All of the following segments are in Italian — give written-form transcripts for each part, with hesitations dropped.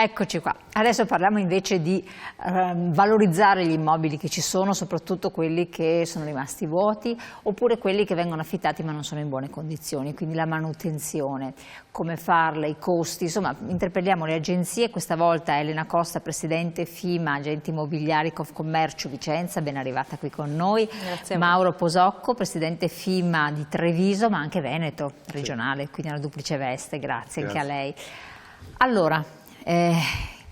Eccoci qua. Adesso parliamo invece di valorizzare gli immobili che ci sono, soprattutto quelli che sono rimasti vuoti oppure quelli che vengono affittati ma non sono in buone condizioni, quindi la manutenzione, come farla, i costi, insomma interpelliamo le agenzie. Questa volta Elena Costa, presidente FIMA Agenti Immobiliari Confcommercio Vicenza, ben arrivata qui con noi. Grazie. Mauro Posocco, presidente FIMA di Treviso ma anche Veneto regionale, quindi una duplice veste, grazie anche a lei. Allora,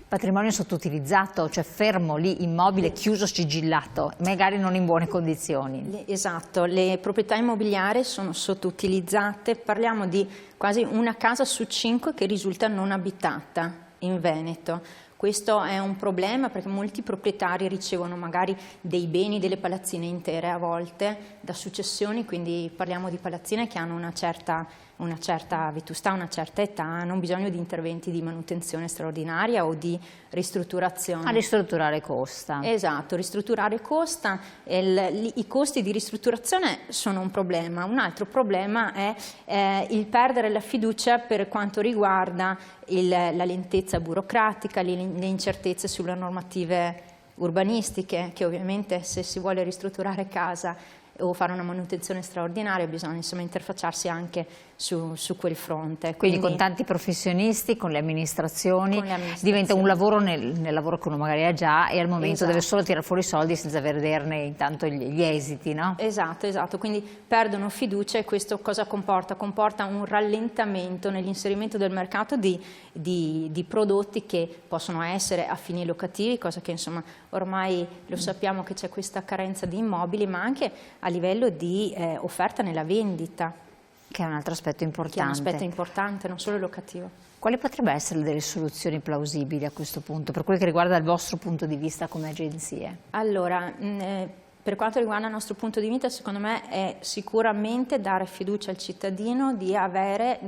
patrimonio sottoutilizzato, cioè fermo lì, immobile chiuso, sigillato, magari non in buone condizioni. Esatto, le proprietà immobiliari sono sottoutilizzate, parliamo di quasi una casa su 5 che risulta non abitata in Veneto. Questo è un problema perché molti proprietari ricevono magari dei beni, delle palazzine intere a volte da successioni, quindi parliamo di palazzine che hanno una certa vetustà, una certa età, hanno bisogno di interventi di manutenzione straordinaria o di ristrutturazione. A ristrutturare costa. Esatto, ristrutturare costa, i costi di ristrutturazione sono un problema. Un altro problema è il perdere la fiducia per quanto riguarda la lentezza burocratica, le incertezze sulle normative urbanistiche, che ovviamente se si vuole ristrutturare casa o fare una manutenzione straordinaria bisogna insomma interfacciarsi anche su quel fronte. Quindi con tanti professionisti, con le amministrazioni, diventa un lavoro nel lavoro che uno magari ha già e al momento deve solo tirare fuori i soldi senza vederne intanto gli esiti, no? Esatto, quindi perdono fiducia e questo cosa comporta? Comporta un rallentamento nell'inserimento del mercato di prodotti che possono essere a fini locativi, cosa che insomma ormai lo sappiamo che c'è questa carenza di immobili, ma anche a livello di offerta nella vendita. Che è un altro aspetto importante. Che è un aspetto importante, non solo locativo. Quali potrebbero essere delle soluzioni plausibili a questo punto, per quel che riguarda il vostro punto di vista come agenzie? Allora, per quanto riguarda il nostro punto di vista, secondo me è sicuramente dare fiducia al cittadino di avere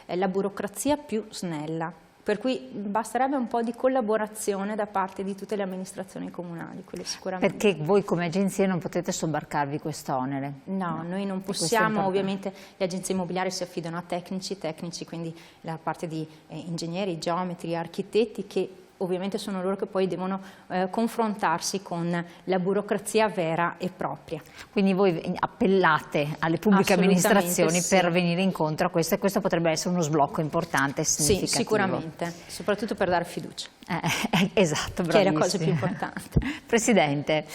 la burocrazia più snella. Per cui basterebbe un po' di collaborazione da parte di tutte le amministrazioni comunali, quelle sicuramente. Perché voi come agenzie non potete sobbarcarvi questo onere? No, noi non possiamo, ovviamente le agenzie immobiliari si affidano a tecnici, quindi la parte di ingegneri, geometri, architetti che ovviamente sono loro che poi devono confrontarsi con la burocrazia vera e propria. Quindi voi appellate alle pubbliche amministrazioni per venire incontro a questo e questo potrebbe essere uno sblocco importante e significativo. Sì, sicuramente, soprattutto per dare fiducia. Esatto, bravissimo. Che è la cosa più importante. Presidente,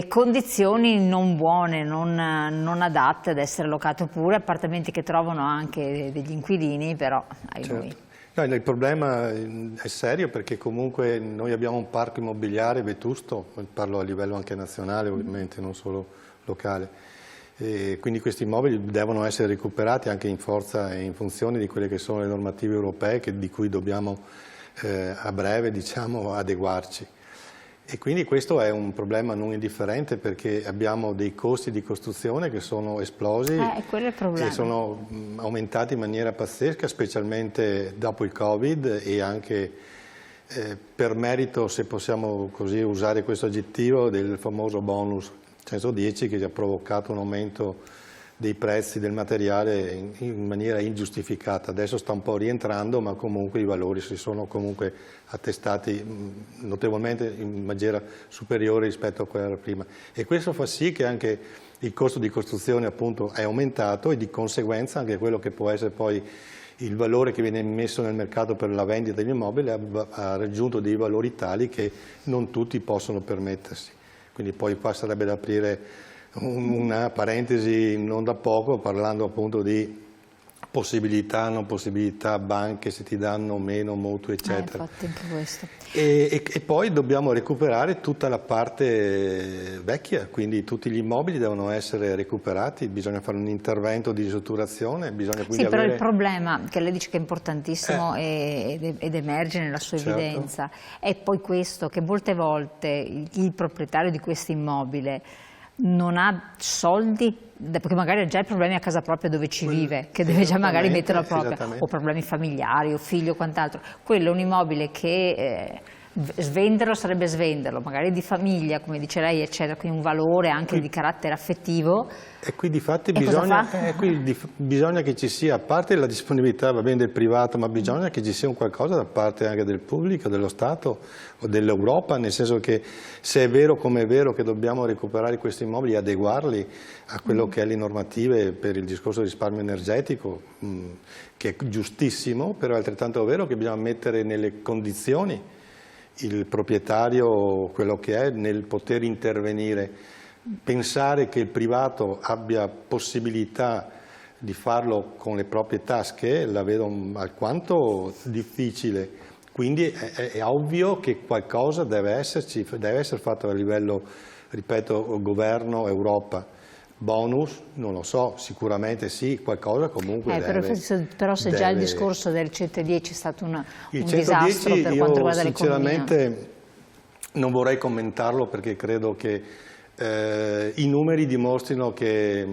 condizioni non buone, non adatte ad essere locate, oppure appartamenti che trovano anche degli inquilini, però ai noi. No, il problema è serio perché comunque noi abbiamo un parco immobiliare vetusto, parlo a livello anche nazionale ovviamente, non solo locale, e quindi questi immobili devono essere recuperati anche in forza e in funzione di quelle che sono le normative europee di cui dobbiamo a breve adeguarci. E quindi questo è un problema non indifferente perché abbiamo dei costi di costruzione che sono esplosi e sono aumentati in maniera pazzesca, specialmente dopo il Covid e anche per merito, se possiamo così usare questo aggettivo, del famoso bonus 110 che ha provocato un aumento dei prezzi del materiale in maniera ingiustificata. Adesso sta un po' rientrando, ma comunque i valori si sono comunque attestati notevolmente in maniera superiore rispetto a quella prima. E questo fa sì che anche il costo di costruzione appunto è aumentato e di conseguenza anche quello che può essere poi il valore che viene messo nel mercato per la vendita degli immobili ha raggiunto dei valori tali che non tutti possono permettersi. Quindi poi qua sarebbe da aprire una parentesi non da poco, parlando appunto di possibilità, non possibilità, banche se ti danno meno mutui eccetera. Infatti anche questo. E poi dobbiamo recuperare tutta la parte vecchia, quindi tutti gli immobili devono essere recuperati, bisogna fare un intervento di ristrutturazione, bisogna quindi però il problema, che lei dice che è importantissimo ed emerge nella sua evidenza, è poi questo, che molte volte il proprietario di questo immobile non ha soldi, perché magari ha già i problemi a casa propria dove ci vive, che deve già magari metterla propria, o problemi familiari o figlio o quant'altro. Quello è un immobile che Svenderlo sarebbe svenderlo, magari di famiglia, come dice lei, eccetera, quindi un valore anche di carattere affettivo. E qui difatti bisogna che ci sia, a parte la disponibilità, va bene, del privato, ma bisogna che ci sia un qualcosa da parte anche del pubblico, dello Stato o dell'Europa, nel senso che se è vero come è vero che dobbiamo recuperare questi immobili e adeguarli a quello che è le normative per il discorso di risparmio energetico, che è giustissimo, però è altrettanto vero che bisogna mettere nelle condizioni il proprietario, quello che è, nel poter intervenire. Pensare che il privato abbia possibilità di farlo con le proprie tasche la vedo alquanto difficile, quindi è ovvio che qualcosa deve essere fatto a livello, ripeto, governo, Europa. Bonus, non lo so, sicuramente sì, qualcosa comunque però se già il discorso del 110 è stato un 110, disastro per quanto riguarda l'economia. Sinceramente non vorrei commentarlo perché credo che i numeri dimostrino che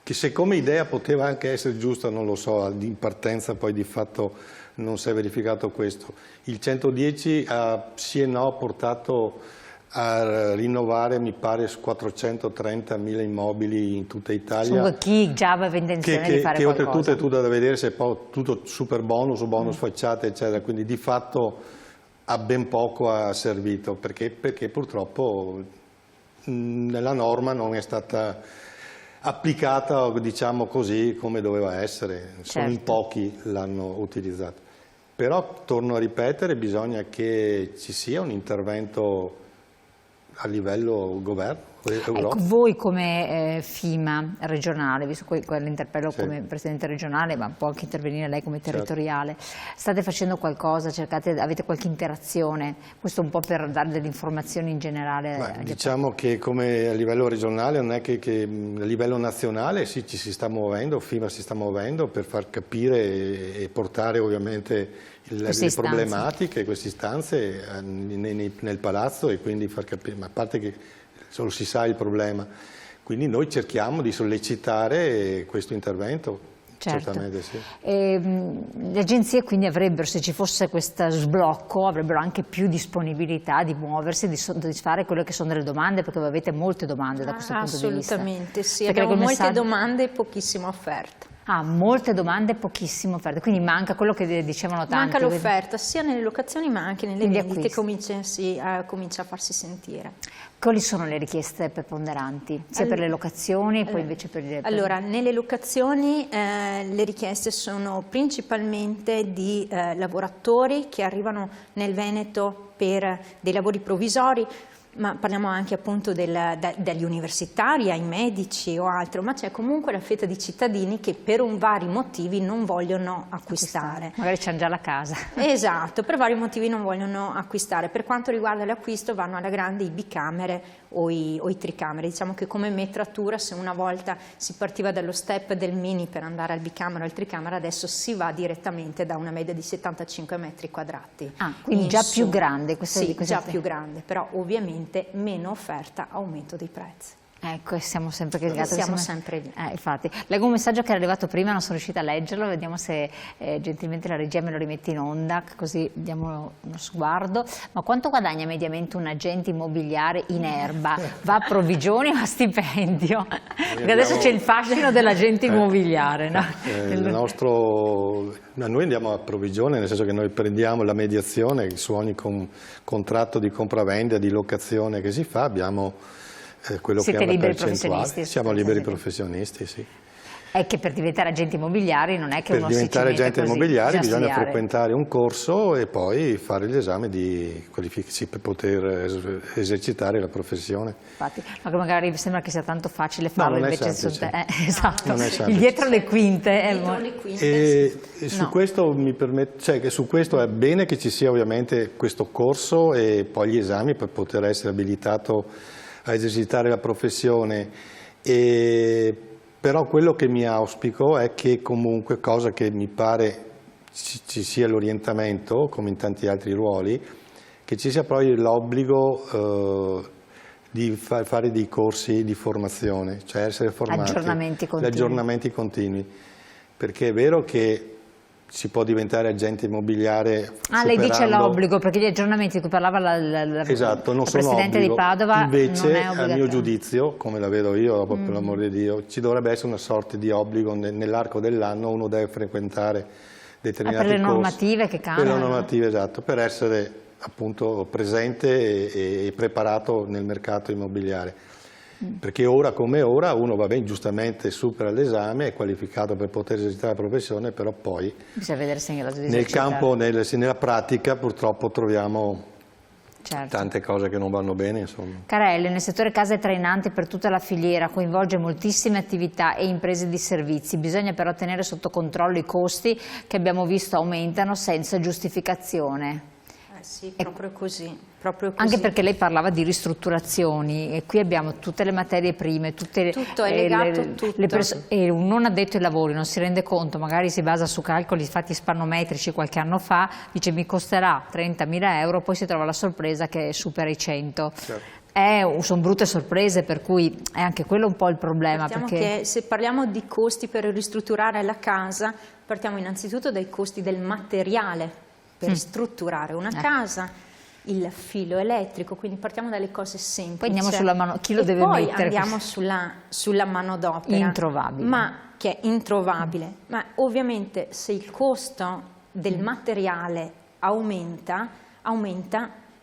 se come idea poteva anche essere giusta, non lo so, in partenza poi di fatto non si è verificato questo. Il 110 ha sì e no portato a rinnovare, mi pare, 430.000 immobili in tutta Italia. Comunque chi già aveva intenzione di fare che qualcosa. Oltretutto è tutto da vedere se è poi tutto super bonus o bonus facciate, eccetera, quindi di fatto a ben poco ha servito, perché purtroppo la norma non è stata applicata, diciamo così, come doveva essere, solo in pochi l'hanno utilizzato. Però, torno a ripetere, bisogna che ci sia un intervento a livello governo, Europa. Ecco, voi come FIMA regionale, visto quell'interpello come Presidente regionale, ma può anche intervenire lei come territoriale, state facendo qualcosa, avete qualche interazione? Questo un po' per dare delle informazioni in generale. Diciamo che come a livello regionale, non è che a livello nazionale sì, ci si sta muovendo, FIMA si sta muovendo per far capire e portare ovviamente le problematiche, queste istanze nel palazzo e quindi far capire, ma a parte che solo si sa il problema, quindi noi cerchiamo di sollecitare questo intervento. Certo. Certamente sì. Le agenzie quindi avrebbero, se ci fosse questo sblocco, avrebbero anche più disponibilità di muoversi, di soddisfare quelle che sono delle domande, perché voi avete molte domande da questo punto di vista. Assolutamente sì, abbiamo molte domande e pochissima offerta. Molte domande e pochissime offerte, quindi manca quello che dicevano tanti. Manca l'offerta sia nelle locazioni ma anche nelle vendite, comincia a farsi sentire. Quali sono le richieste preponderanti, sia per le locazioni e poi invece per le... Allora, nelle locazioni le richieste sono principalmente di lavoratori che arrivano nel Veneto per dei lavori provvisori, ma parliamo anche appunto dagli universitari ai medici o altro, ma c'è comunque la fetta di cittadini che per vari motivi non vogliono acquistare. Magari c'hanno già la casa. Esatto, per vari motivi non vogliono acquistare. Per quanto riguarda l'acquisto vanno alla grande i bicamere o i tricamere. Diciamo che come metratura, se una volta si partiva dallo step del mini per andare al bicamera o al tricamera, adesso si va direttamente da una media di 75 metri quadrati. Quindi già più grande. Sì, già più grande, però ovviamente meno offerta, aumento dei prezzi. Ecco, siamo sempre lì. Infatti, leggo un messaggio che era arrivato prima, non sono riuscita a leggerlo, vediamo se gentilmente la regia me lo rimette in onda, così diamo uno sguardo. Ma quanto guadagna mediamente un agente immobiliare in erba? Va a provvigione o a stipendio? Perché adesso c'è il fascino dell'agente immobiliare. No? Noi andiamo a provvigione, nel senso che noi prendiamo la mediazione su ogni contratto di compravendita, di locazione che si fa, abbiamo quello Siete che è una liberi percentuale. professionisti? Siamo liberi professionisti, sì. È che per diventare agenti immobiliari non è che uno si ci mette Per diventare agenti immobiliari bisogna studiare. frequentare un corso e poi fare gli esami di qualificazione per poter esercitare la professione. Infatti, ma che magari sembra che sia tanto facile farlo, no, invece esatto. Non è semplice. Il dietro le quinte. Su questo mi permette, che su questo è bene che ci sia ovviamente questo corso e poi gli esami per poter essere abilitato a esercitare la professione, però quello che mi auspico è che comunque, cosa che mi pare ci sia l'orientamento, come in tanti altri ruoli, che ci sia poi l'obbligo di fare dei corsi di formazione, cioè essere formati. Aggiornamenti continui. Aggiornamenti continui, perché è vero che si può diventare agente immobiliare. Lei dice l'obbligo, perché gli aggiornamenti di cui parlava esatto, non la sono Presidente obbligo. di Padova Invece, non è a obbligatorio. mio giudizio, come la vedo io, per l'amor di Dio, ci dovrebbe essere una sorta di obbligo nell'arco dell'anno, uno deve frequentare determinati per le corsi. normative che cambiano. Per le normative, esatto, per essere appunto presente e preparato nel mercato immobiliare. Perché ora come ora uno va bene, giustamente supera l'esame, è qualificato per poter esercitare la professione, però poi Bisogna vedere se è in grado di nel esercitare. campo, nella pratica purtroppo troviamo Certo. tante cose che non vanno bene, insomma. Carelle, nel settore casa è trainante per tutta la filiera, coinvolge moltissime attività e imprese di servizi, bisogna però tenere sotto controllo i costi che abbiamo visto aumentano senza giustificazione. Sì, proprio così, proprio così. Anche perché lei parlava di ristrutturazioni e qui abbiamo tutte le materie prime, tutto è legato, tutto. E un non addetto ai lavori non si rende conto, magari si basa su calcoli fatti spannometrici qualche anno fa, dice mi costerà 30.000 euro, poi si trova la sorpresa che supera i 100. Certo. Sono brutte sorprese, per cui è anche quello un po' il problema. Partiamo perché... che se parliamo di costi per ristrutturare la casa, partiamo innanzitutto dai costi del materiale per strutturare una casa, il filo elettrico, quindi partiamo dalle cose semplici. Poi andiamo sulla mano, chi lo e deve poi mettere? Andiamo sulla manodopera. Introvabile. Che è introvabile, ma ovviamente se il costo del materiale aumenta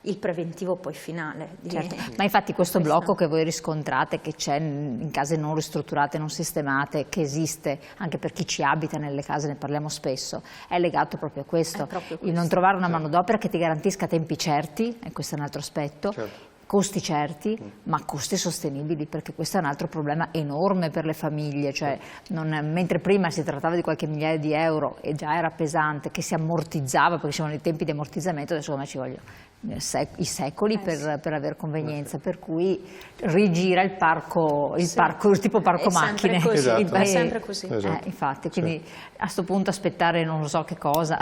il preventivo poi finale. Certo. Ma infatti questo blocco che voi riscontrate, che c'è in case non ristrutturate, non sistemate, che esiste anche per chi ci abita nelle case, ne parliamo spesso, è legato proprio a questo, il non trovare una manodopera che ti garantisca tempi certi, e questo è un altro aspetto, costi certi, ma costi sostenibili, perché questo è un altro problema enorme per le famiglie, cioè mentre prima si trattava di qualche migliaia di euro e già era pesante, che si ammortizzava, perché ci sono i tempi di ammortizzamento, adesso come ci vogliono i secoli per avere convenienza, per cui rigira il parco, tipo parco macchine. È sempre così. Infatti, quindi a sto punto aspettare non so che cosa,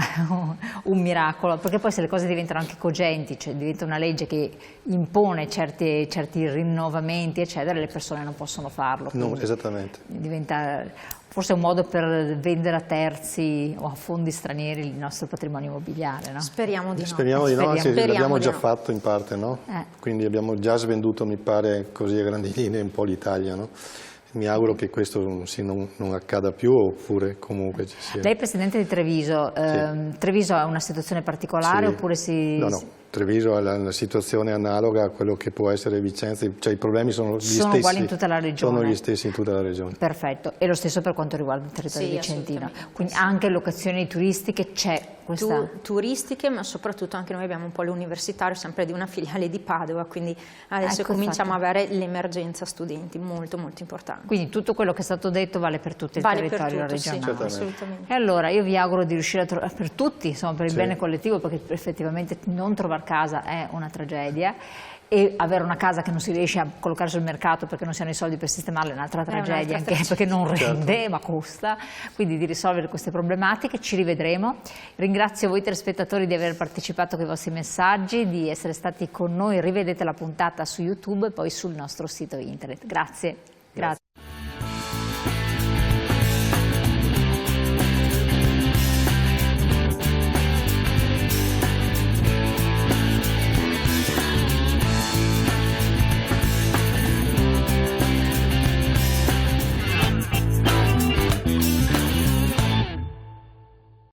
un miracolo, perché poi se le cose diventano anche cogenti, cioè diventa una legge che impone certi rinnovamenti, eccetera, le persone non possono farlo. No, esattamente. Diventa forse un modo per vendere a terzi o a fondi stranieri il nostro patrimonio immobiliare, no? Speriamo di no. Speriamo di no, anzi l'abbiamo già no. fatto in parte, no? Quindi abbiamo già svenduto, mi pare, così a grandi linee un po' l'Italia, no? Mi auguro che questo non accada più, oppure comunque ci sia. Lei è presidente di Treviso, Treviso ha una situazione particolare oppure si... No. Treviso ha una situazione analoga a quello che può essere Vicenza, cioè i problemi sono gli stessi. Sono uguali in tutta la regione. Sono gli stessi in tutta la regione. Perfetto, e lo stesso per quanto riguarda il territorio vicentino. Quindi anche locazioni turistiche c'è questa... Turistiche, ma soprattutto anche noi abbiamo un po' l'universitario, sempre di una filiale di Padova, quindi adesso cominciamo a avere l'emergenza studenti, molto molto importante. Quindi tutto quello che è stato detto vale per tutto il territorio regionale. Sì, assolutamente. E allora io vi auguro di riuscire a trovare, per tutti, insomma per il bene collettivo, perché effettivamente non trovare casa è una tragedia, e avere una casa che non si riesce a collocare sul mercato perché non si hanno i soldi per sistemarla è un'altra tragedia, anche perché non rende, ma costa. Quindi di risolvere queste problematiche ci rivedremo. Ringrazio voi telespettatori di aver partecipato con i vostri messaggi, di essere stati con noi. Rivedete la puntata su YouTube e poi sul nostro sito internet. Grazie.